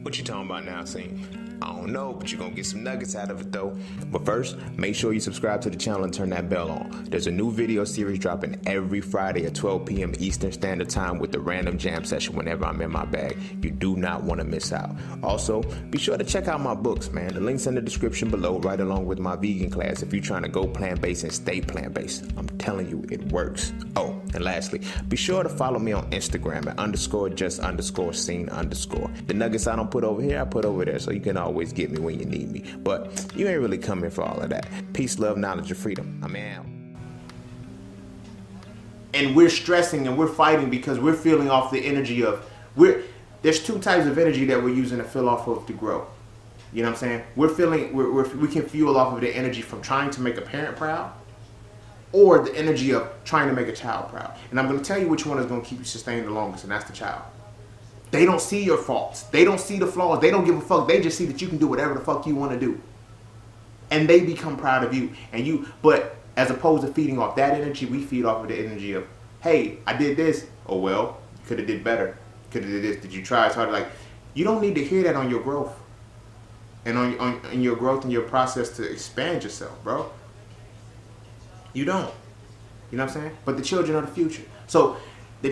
What you talking about now, Cine? I don't know, but you're gonna get some nuggets out of it though. But first, make sure you subscribe to the channel and turn that bell on. There's a new video series dropping every Friday at 12 p.m. Eastern Standard Time with the random jam session whenever I'm in my bag. You do not want to miss out. Also, be sure to check out my books, man. The link's in the description below, right along with my vegan class if you're trying to go plant-based and stay plant-based. I'm telling you, it works. Oh, and lastly, be sure to follow me on Instagram at _just_scene_. The nuggets I don't put over here, I put over there, so you can always get me when you need me. But you ain't really coming for all of that. Peace, love, knowledge, and freedom. I'm out. And we're stressing and we're fighting because we're feeling off the energy of there's two types of energy that we're using to feel off of to grow. You know what I'm saying? We can fuel off of the energy from trying to make a parent proud, or the energy of trying to make a child proud. And I'm going to tell you which one is going to keep you sustained the longest, and that's the child. They don't see your faults. They don't see the flaws. They don't give a fuck. They just see that you can do whatever the fuck you want to do. And they become proud of you. But as opposed to feeding off that energy, we feed off of the energy of, hey, I did this. Oh, well, you could have did better. Could have did this. Did you try as hard? Like, you don't need to hear that on your growth. And on your growth and your process to expand yourself, bro. You don't. You know what I'm saying? But the children are the future. So you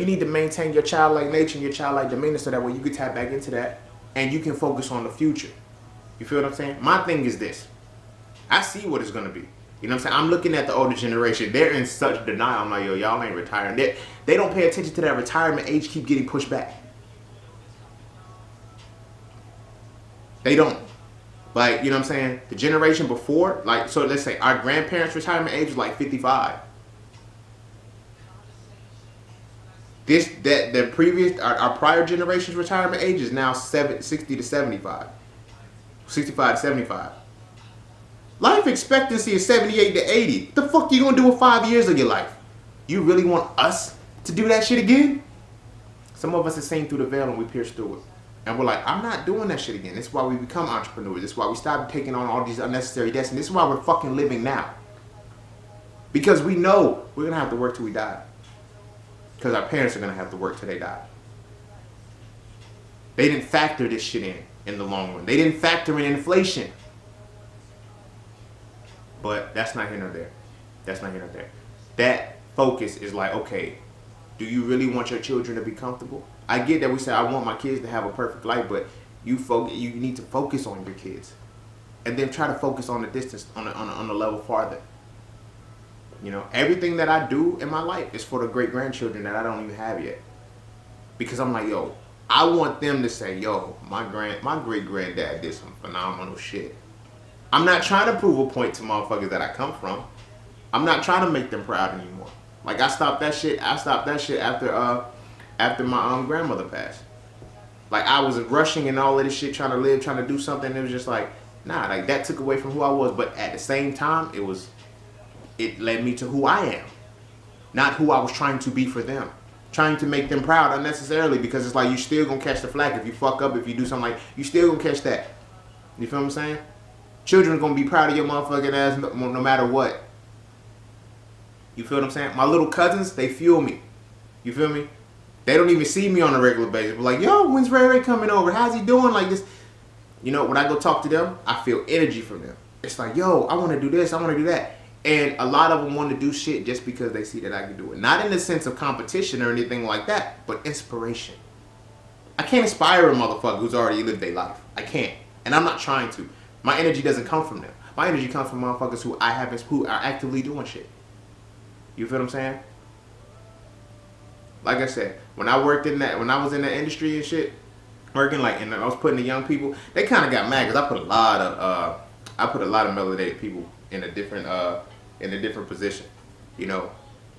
need to maintain your childlike nature and your childlike demeanor so that way you can tap back into that and you can focus on the future. You feel what I'm saying? My thing is this. I see what it's going to be. You know what I'm saying? I'm looking at the older generation. They're in such denial. I'm like, yo, y'all ain't retiring. They don't pay attention to that retirement age keep getting pushed back. They don't. Like, you know what I'm saying? The generation before, like, so let's say our grandparents' retirement age was like 55. Our prior generation's retirement age is now 60 to 75. 65 to 75. Life expectancy is 78 to 80. The fuck you gonna do with 5 years of your life? You really want us to do that shit again? Some of us have seen through the veil and we pierced through it. And we're like, I'm not doing that shit again. This is why we become entrepreneurs. This is why we stop taking on all these unnecessary debts. And this is why we're fucking living now. Because we know we're gonna have to work till we die. Because our parents are going to have to work till they die. They didn't factor this shit in the long run. They didn't factor in inflation. But that's not here nor there. That's not here nor there. That focus is like, okay, do you really want your children to be comfortable? I get that we say, I want my kids to have a perfect life, but you need to focus on your kids. And then try to focus on the distance, on a level farther. You know, everything that I do in my life is for the great-grandchildren that I don't even have yet. Because I'm like, yo, I want them to say, yo, my great-granddad did some phenomenal shit. I'm not trying to prove a point to motherfuckers that I come from. I'm not trying to make them proud anymore. Like, I stopped that shit after my grandmother passed. Like, I was rushing and all of this shit, trying to do something. It was just like, nah, like, that took away from who I was. But at the same time, it led me to who I am, not who I was trying to be for them. Trying to make them proud unnecessarily, because it's like you still gonna catch the flack if you fuck up, if you do something like, you still gonna catch that. You feel what I'm saying? Children are gonna be proud of your motherfucking ass no matter what. You feel what I'm saying? My little cousins, they fuel me. You feel me? They don't even see me on a regular basis. But like, yo, when's Ray Ray coming over? How's he doing? Like this. You know, when I go talk to them, I feel energy from them. It's like, yo, I wanna do this, I wanna do that. And a lot of them want to do shit just because they see that I can do it. Not in the sense of competition or anything like that, but inspiration. I can't inspire a motherfucker who's already lived their life. I can't. And I'm not trying to. My energy doesn't come from them. My energy comes from motherfuckers who are actively doing shit. You feel what I'm saying? Like I said, when I was in the industry and shit, working and I was putting the young people, they kind of got mad because I put a lot of melanated people in a different position, you know,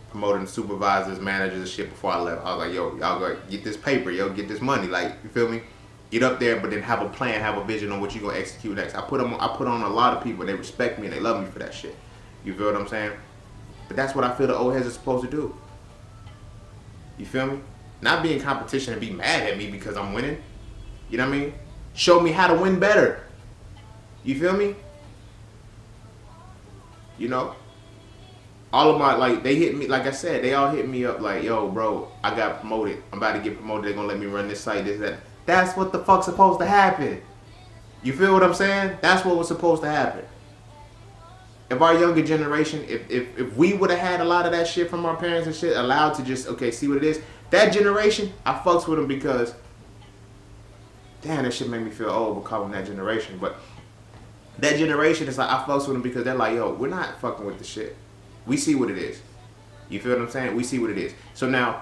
promoting supervisors, managers and shit before I left. I was like, yo, y'all go get this paper, yo, get this money, like, you feel me? Get up there, but then have a plan, have a vision on what you gonna execute next. I put on a lot of people, and they respect me and they love me for that shit. You feel what I'm saying? But that's what I feel the old heads are supposed to do. You feel me? Not be in competition and be mad at me because I'm winning. You know what I mean? Show me how to win better. You feel me? You know, all of my, they hit me, like I said, they all hit me up like, yo, bro, I got promoted. I'm about to get promoted. They're going to let me run this site, this, that. That's what the fuck's supposed to happen. You feel what I'm saying? That's what was supposed to happen. If our younger generation, if we would have had a lot of that shit from our parents and shit, allowed to just, okay, see what it is. That generation, I fucks with them because, damn, that shit made me feel old with calling that generation. But that generation is like, I fucks with them because they're like, yo, we're not fucking with the shit. We see what it is. You feel what I'm saying? We see what it is. So now,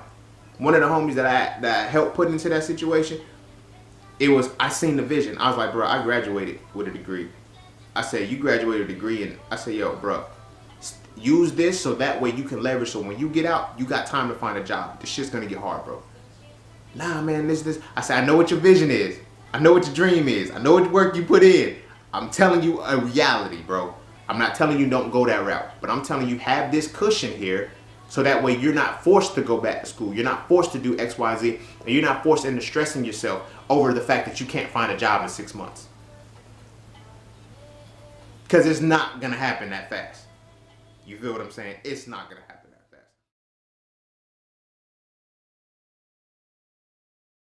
one of the homies that I helped put into that situation, I seen the vision. I was like, bro, I graduated with a degree. I said, you graduated with a degree, and I said, yo, bro, use this so that way you can leverage. So when you get out, you got time to find a job. This shit's gonna get hard, bro. Nah, man, this. I said, I know what your vision is. I know what your dream is. I know what work you put in. I'm telling you a reality, bro. I'm not telling you don't go that route, but I'm telling you have this cushion here so that way you're not forced to go back to school. You're not forced to do X, Y, Z, and you're not forced into stressing yourself over the fact that you can't find a job in 6 months. Because it's not going to happen that fast. You feel what I'm saying? It's not going to happen.